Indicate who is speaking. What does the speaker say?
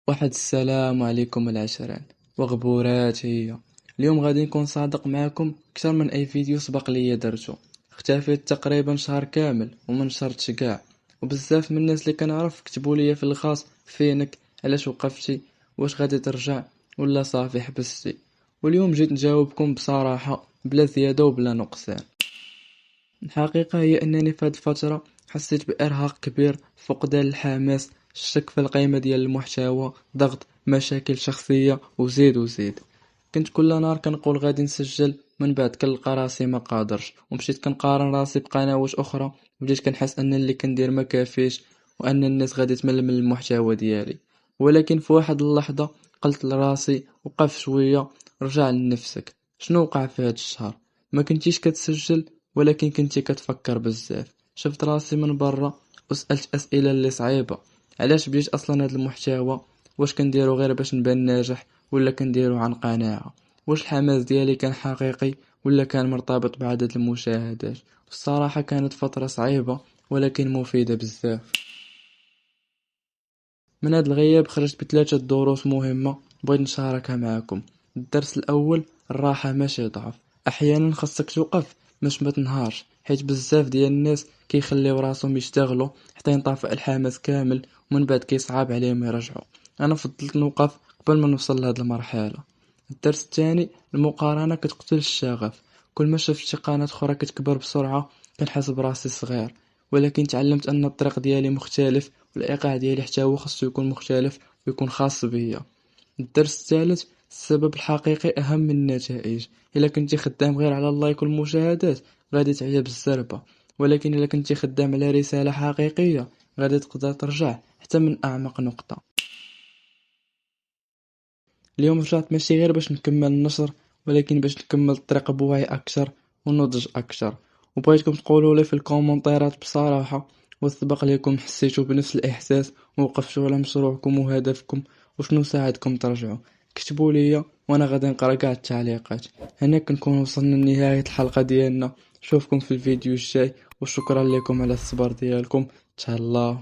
Speaker 1: واحد السلام عليكم العشرين وغبورات هي. اليوم غادي نكون صادق معكم اكثر من اي فيديو سبق ليا درتو. اختفيت تقريبا شهر كامل وما نشرتش كاع، وبزاف من الناس اللي كنعرف كتبوا ليا في الخاص فينك، علاش وقفتي، واش غادي ترجع ولا صافي حبستي. واليوم جيت نجاوبكم بصراحة بلا زيادة وبلا نقصان. الحقيقة هي أنني في هذه الفترة حسيت بإرهاق كبير، فقدان الحماس، الشك في القيمة ديال المحتوى، ضغط، مشاكل شخصية وزيد وزيد. كنت كل نهار كنقول غادي نسجل، من بعد كنلقى راسي ما قادرش، ومشيت كنقارن راسي بقنوات أخرى، وبديت كنحس أن اللي كندير ما كافيش، وأن الناس غادي تمل من المحتوى ديالي. ولكن في واحد اللحظة قلت لراسي وقف شوية، رجع لنفسك. شنو وقع في هاد الشهر؟ ما كنتيش كتسجل، ولكن كنتي كتفكر بزاف. شفت راسي من برا وسألت أسئلة اللي صعيبة. علاش بديت أصلا هاد المحتوى؟ واش كنديرو غير باش نبان ناجح، ولا كنديرو عن قناعة؟ واش الحماس ديالي كان حقيقي، ولا كان مرتبط بعدد المشاهدات؟ الصراحة كانت فترة صعيبة ولكن مفيدة بزاف. من هاد الغياب خرجت بثلاثة دروس مهمة بغيت نشاركها معكم. الدرس الأول: الراحة ماشي ضعف. أحيانا خاصك توقف باش ما تنهارش، حيت بزاف ديال الناس كيخليو راسهم يشتغلوا حتى ينطفئ الحماس كامل، ومن بعد كيصعب عليهم يرجعوا. أنا فضلت نوقف قبل ما نوصل لهاد المرحلة. الدرس الثاني: المقارنة كتقتل الشغف. كل ما شفت شي قناة أخرى كتكبر بسرعة كنحس براسي صغير، ولكن تعلمت أن الطريق ديالي مختلف، والإيقاع ديالي حتى هو خاصو يكون مختلف ويكون خاص بيا. الدرس الثالث: السبب الحقيقي أهم من النتائج. إلا كنتي خدام غير على اللايك والمشاهدات غادي تعيا بالزربة، ولكن إلا كنتي خدام على رسالة حقيقية غادي تقدر ترجع حتى من أعمق نقطة. اليوم رجعت ماشي غير باش نكمل النشر، ولكن باش نكمل الطريق بوعي أكثر ونضج أكثر. وبغيتكم تقولوا لي في الكومنتات بصراحة، وسبق لكم حسيتوا بنفس الإحساس ووقفتوا على مشروعكم وهدفكم، وشنو ساعدكم ترجعوا؟ كتبوا لي وانا غادي نقرا كاع التعليقات. هنا كنكون وصلنا لنهاية الحلقة ديالنا. نشوفكم في الفيديو الجاي، وشكرا لكم على الصبر ديالكم. تهلاو.